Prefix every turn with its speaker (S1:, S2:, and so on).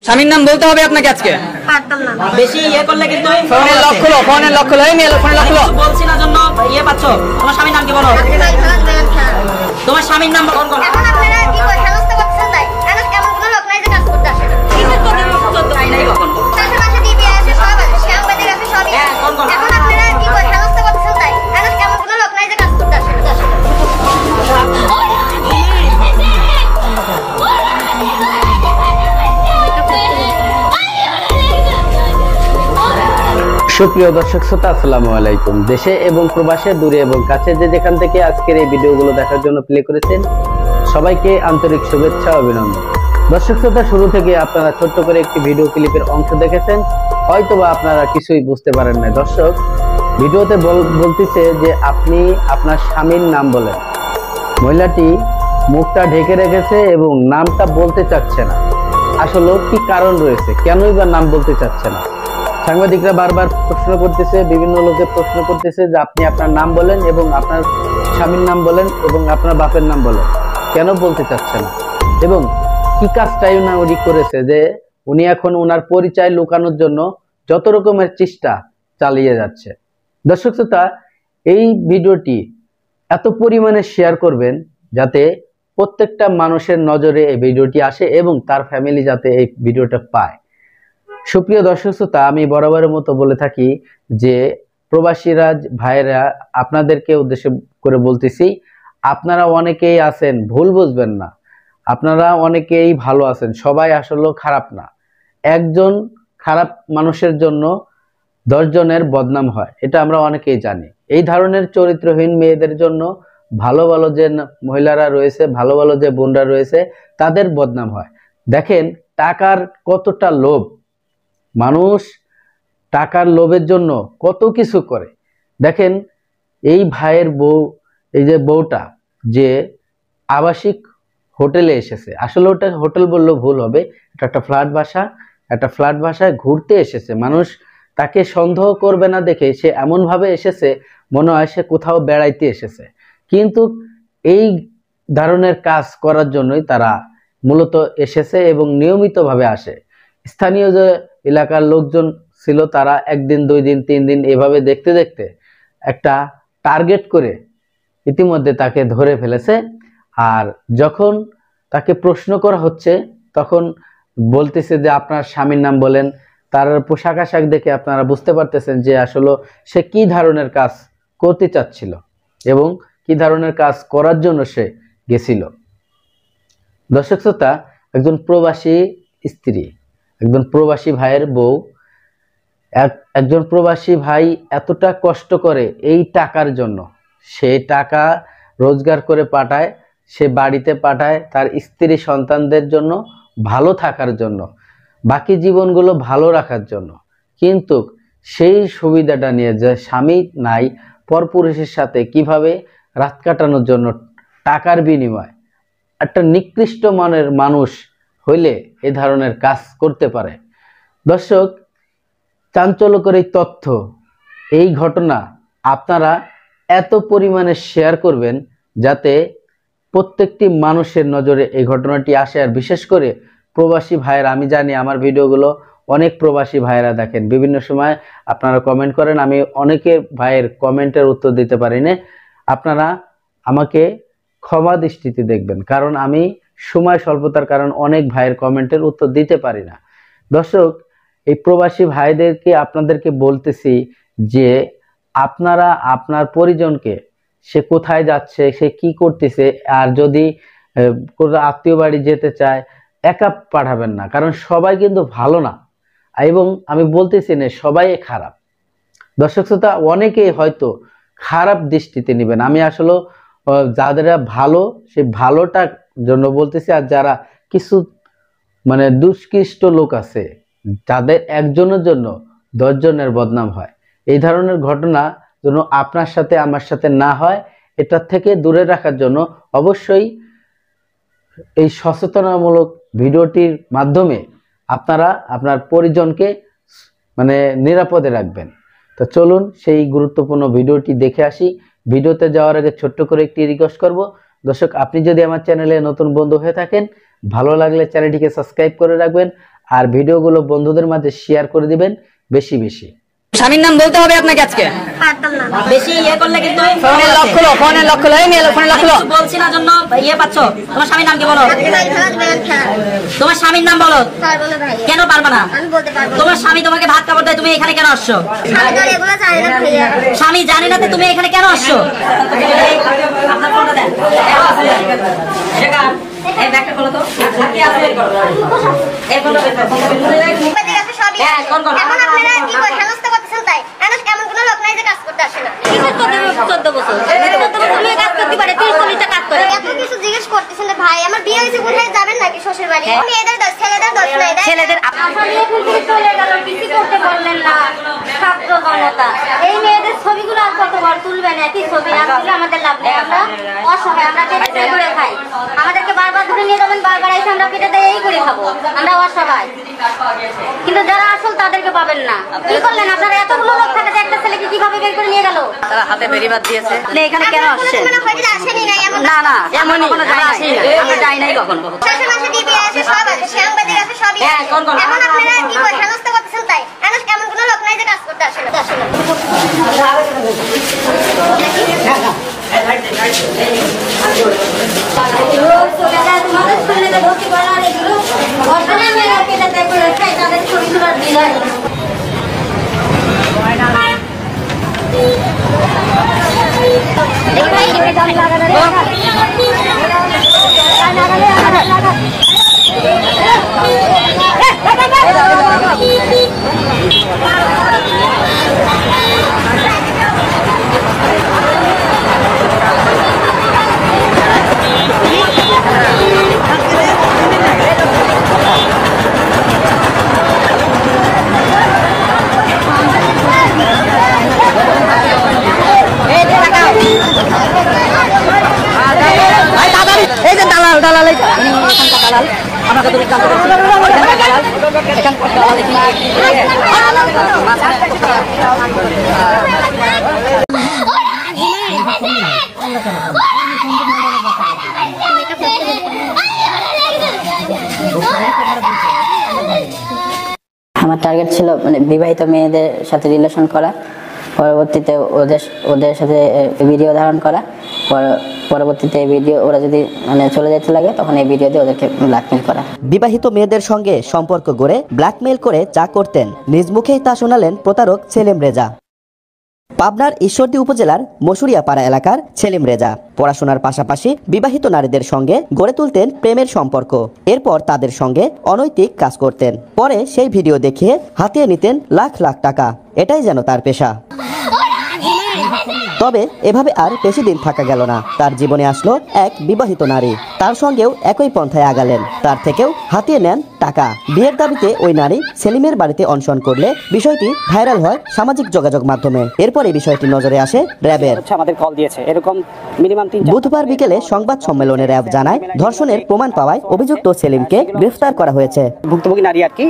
S1: স্বামীর নাম বলতে হবে আপনাকে আজকে।
S2: বেশি ইয়ে করলে কিন্তু
S1: ফোনের লক খোলো, ফোনের লক খোলো, এই মেয়ে ফোনের লক খোলো।
S2: বলছি না জন্য ইয়ে পাচ্ছো। তোমার স্বামীর নাম কি বলো? তোমার স্বামীর নাম বলো।
S3: এখন আপনারা কি করে হেনস্থা করতেছেন তাই? এখন কেমন কোনো লোক নাই যে কাজ করতে আসে না।
S2: কিসের তো তাই নাই কখন।
S3: তাদের বাসা টিভি আছে, সব আছে, সাংবাদিক আছে, সবই আছে। এখন আপনারা কি করে হেনস্থা করতেছেন তাই? এখন কেমন কোনো লোক নাই যে কাজ করতে আসে না।
S4: সুপ্রিয় দর্শক শ্রোতা, আসসালামু আলাইকুম। দেশে এবং প্রবাসে, দূরে এবং কাছে যে যেখান থেকে আজকের এই ভিডিওগুলো দেখার জন্য প্লে করেছেন, সবাইকে আন্তরিক শুভেচ্ছা ও অভিনন্দন। দর্শক শ্রোতা, শুরু থেকে আপনারা ছোট্ট করে একটি ভিডিও ক্লিপের অংশ দেখেছেন, হয়তোবা আপনারা কিছুই বুঝতে পারেন না। দর্শক, ভিডিওতে বলতেছে যে আপনি আপনার স্বামীর নাম বলেন। মহিলাটি মুখটা ঢেকে রেখেছে এবং নামটা বলতে চাচ্ছে না। আসলে কি কারণ রয়েছে, কেনই বা নাম বলতে চাচ্ছে না? সাংবাদিকরা বারবার প্রশ্ন করতেছে, বিভিন্ন লোকে প্রশ্ন করতেছে যে আপনি আপনার নাম বলেন এবং আপনার স্বামীর নাম বলেন এবং আপনার বাপের নাম বলেন, কেন বলতে চাচ্ছে না? এবং কি কাজটাই না উনি করেছে যে উনি এখন ওনার পরিচয় লুকানোর জন্য যত রকমের চেষ্টা চালিয়ে যাচ্ছে। দর্শক শ্রোতা, এই ভিডিওটি এত পরিমাণে শেয়ার করবেন যাতে প্রত্যেকটা মানুষের নজরে এই ভিডিওটি আসে এবং তার ফ্যামিলি যাতে এই ভিডিওটা পায়। সুপ্রিয় দর্শক শ্রোতা, আমি বরাবরের মতো বলে থাকি যে প্রবাসীরা ভাইয়েরা, আপনাদেরকে উদ্দেশ্য করে বলতেছি, আপনারা অনেকেই আছেন, ভুল বুঝবেন না, আপনারা অনেকেই ভালো আছেন, সবাই আসলে খারাপ না। একজন খারাপ মানুষের জন্য 10 জনের বদনাম হয়, এটা আমরা অনেকেই জানি। এই ধরনের চরিত্রহীন মেয়েদের জন্য ভালো ভালো যে মহিলারা রয়েছে, ভালো ভালো যে বোনরা রয়েছে, তাদের বদনাম হয়। দেখেন টাকার কতটা লোভ, মানুষ টাকার লোভের জন্য কত কিছু করে। দেখেন এই ভাইয়ের বউ, এই যে বউটা যে আবাসিক হোটেলে এসেছে, আসলে ওটা হোটেল বললেও ভুল হবে, এটা একটা ফ্ল্যাট বাসা, একটা ফ্ল্যাট বাসায় ঘুরতে এসেছে। মানুষ তাকে সন্দেহ করবে না দেখে সে এমনভাবে এসেছে মনে হয় সে কোথাও বেড়াইতে এসেছে। কিন্তু এই ধরনের কাজ করার জন্যই তারা মূলত এসেছে এবং নিয়মিতভাবে আসে। স্থানীয় যে এলাকার লোকজন ছিল, তারা 1 দিন 2 দিন 3 দিন এভাবে দেখতে দেখতে একটা টার্গেট করে ইতিমধ্যে তাকে ধরে ফেলেছে। আর যখন তাকে প্রশ্ন করা হচ্ছে তখন বলতেছে যে আপনার স্বামীর নাম বলেন। তার পোশাক আশাক দেখে আপনারা বুঝতে পারতেছেন যে আসলে সে কি ধরনের কাজ করতে চাচ্ছিল এবং কি ধরনের কাজ করার জন্য সে গেছিল। দর্শক শ্রোতা, একজন প্রবাসী স্ত্রী, একজন প্রবাসী ভাইয়ের বউ, একজন প্রবাসী ভাই এতটা কষ্ট করে এই টাকার জন্য, সে টাকা রোজগার করে পাঠায়, সে বাড়িতে পাঠায় তার স্ত্রী সন্তানদের জন্য, ভালো থাকার জন্য, বাকি জীবনগুলো ভালো রাখার জন্য। কিন্তু সেই সুবিধাটা নিয়ে যে স্বামী নাই, পরপুরুষের সাথে কিভাবে রাত কাটানোর জন্য টাকার বিনিময়, একটা নিকৃষ্ট মানের মানুষ হইলে এ ধরনের কাজ করতে পারে। দর্শক, চাঞ্চল্যকর এই তথ্য, এই ঘটনা আপনারা এত পরিমাণে শেয়ার করবেন যাতে প্রত্যেকটি মানুষের নজরে এই ঘটনাটি আসে। আর বিশেষ করে প্রবাসী ভাইয়েরা, আমি জানি আমার ভিডিওগুলো অনেক প্রবাসী ভাইয়েরা দেখেন, বিভিন্ন সময় আপনারা কমেন্ট করেন, আমি অনেকের ভাইয়ের কমেন্টের উত্তর দিতে পারি না। আপনারা আমাকে ক্ষমা দৃষ্টিতে দেখবেন, কারণ আমি সময় স্বল্পতার কারণ অনেক ভাইয়ের কমেন্টের উত্তর দিতে পারি না। দর্শক, এই প্রবাসী ভাইদেরকে আপনাদেরকে বলতেছি যে আপনারা আপনার পরিজনকে, সে কোথায় যাচ্ছে, সে কি করতেছে, আর যদি কোনো আত্মীয় বাড়ি যেতে চায় একা পাঠাবেন না, কারণ সবাই কিন্তু ভালো না এবং আমি বলতেছি না সবাই খারাপ। দর্শক শ্রোতা, অনেকেই হয়তো খারাপ দৃষ্টিতে নেবেন, আমি আসলে যারা ভালো সেই ভালোটার জন্য বলতেছি। আর যারা কিছু মানে দুষ্কৃষ্ট লোক আছে, যাদের একজনের জন্য 10 জনের বদনাম হয়, এই ধরনের ঘটনা যেন আপনার সাথে আমার সাথে না হয়, এটার থেকে দূরে রাখার জন্য অবশ্যই এই সচেতনামূলক ভিডিওটির মাধ্যমে আপনারা আপনার পরিজনকে মানে নিরাপদে রাখবেন। তো চলুন সেই গুরুত্বপূর্ণ ভিডিওটি দেখে আসি। ভিডিওতে যাওয়ার আগে ছোট্ট করে একটি রিকোয়েস্ট করব, দর্শক, আপনি যদি আমার চ্যানেলে নতুন বন্ধু হয়ে থাকেন, ভালো লাগলে চ্যানেলটিকে সাবস্ক্রাইব করে রাখবেন। আর ভিডিওগুলো বন্ধুদের মাঝে শেয়ার করে দিবেন বেশি বেশি।
S1: স্বামীর নাম বলতে হবে আপনাকে আজকে।
S3: পারতাম না।
S2: বেশি করলে কিন্তু
S1: ফোনের লক খোলো, ফোনের লক খোলো, এই মেয়ে ফোনের লক খোলো।
S2: বলছি না জন্য পাচ্ছ। তোমার স্বামীর নাম কি বলো?
S3: ভাই খেলা দেন খেলা।
S2: তোমার স্বামীর নাম বলো।
S3: পারবো না ভাই।
S2: কেন পারবা না?
S3: আমি বলতে পারবো।
S2: তোমার স্বামী তোমাকে ভাত কাপড় দেয়, তুমি এখানে কেন আসছো?
S3: স্বামী তো এগুলো জানে না ভাইয়া।
S2: স্বামী জানে না তুমি এখানে কেন আসছো? আপনার ফোনটা দেন। এই ব্যাগটা খোলো তো। কি আছে বের করো। এই ফোনটা বের করো।
S3: আমাদের কাছে সবই
S2: হ্যাঁ,
S3: আছে।
S2: কোন কোন?
S3: এখন আপনারা কি করে হেনস্থা করতেছেন তাই? এমন কোনো লোক নাই যে কাজ করতে আসে না। কিসের 14 বছর? 14 বছর তুমি কাজ করতে পারে, 30-40টা কাজ করে। এত কিছু জিজ্ঞেস করতেছেন না ভাই, আমার বিয়ে হয়েছে কোথায় যাবেন নাকি শ্বশুর বাড়ি? মেয়েদের দোষ, ছেলেদের দোষ নাই।
S2: ছেলেদের
S3: আসলে এখন থেকে চলে গেল, কিছু করতে বললেন না। ছাত্র জনতা এই মেয়েদের ছবিগুলো আর কতবার তুলবেন? একই ছবি আসলে আমাদের লাভ নেই। আমরা অসহায়, আমরা পেটে করে খাই। আমাদেরকে বারবার ধরে নিয়ে যাবেন, বারবার এসে আমরা পেটে দিয়ে এই করে খাবো। আমরা অসহায়, কিন্তু যারা আসল তাদেরকে পাবেন না। কি করলেন আপনারা? এতগুলো লোক থাকাতে একটা ছেলেকে কিভাবে বের করে নিয়ে গেল?
S2: তারা হাতে বেরিবাদ দিয়েছে। এখানে কেন আসছে?
S3: মানে হয়তো আসেনি না এমন
S2: না না, এমন কখনো আসেনি না। আমরা যাই নাই কখনো।
S3: শ্বশুর মাসে টিভি আছে, সব আছে, সাংবাদিক আছে, সবই
S2: হ্যাঁ,
S3: আছে।
S2: কোন কোন?
S3: এখন আপনারা কি করে হেনস্থা করতেছেন তাই? এমন কোনো লোক নাই যে কাজ করতে আসে না। তোমাদের ছেলেদের ভর্তি করা আর এগুলো ঘটনা মেয়েরা কেটে দেয় করে খাই, তাদের ছবি তোলার দিলাই।
S1: এই যে দালাল, দালাল, এই দালাল, আমাকে তো জানতে পারছি। দালাল, এখানকার দালাল দেখি।
S5: আমার টার্গেট ছিল মানে বিবাহিত মেয়েদের সাথে রিলেশন করা, পরবর্তীতে ওদের সাথে ভিডিও ধারণ করা, পরবর্তীতে ভিডিও ওরা যদি মানে চলে যেতে লাগে তখন এই ভিডিও দিয়ে ওদেরকে ব্ল্যাকমেল করা।
S6: বিবাহিত মেয়েদের সঙ্গে সম্পর্ক গড়ে ব্ল্যাকমেল করে যা করতেন নিজ মুখেই তা শোনালেন প্রতারক সেলিম রেজা। পাবনার ঈশ্বরদী উপজেলার মশুরিয়াপাড়া এলাকার সেলিম রেজা পড়াশোনার পাশাপাশি বিবাহিত নারীদের সঙ্গে গড়ে তুলতেন প্রেমের সম্পর্ক। এরপর তাদের সঙ্গে অনৈতিক কাজ করতেন। পরে সেই ভিডিও দেখিয়ে হাতিয়ে নিতেন লাখ লাখ টাকা। এটাই যেন তার পেশা। তবে এভাবে আর বেশি দিন থাকা গেল না। তার জীবনে আসলো এক বিবাহিত নারী। তার সঙ্গেও একই পন্থায় আগালেন। তার থেকেও হাতিয়ে নেন টাকা। বিয়ের দাবিতে ওই নারী সেলিমের বাড়িতে অনশন করলে বিষয়টি ভাইরাল হয় সামাজিক যোগাযোগ মাধ্যমে। এরপর এই বিষয়টি নজরে আসে র্যাবের।
S7: আমাদের কল দিয়েছে এরকম মিনিমাম 3
S6: বুধবার বিকেলে সংবাদ সম্মেলনে র্যাব জানায় ধর্ষণের প্রমাণ পাওয়ায় অভিযুক্ত সেলিমকে গ্রেফতার করা হয়েছে।
S7: ভুক্তভোগী নারী আর কি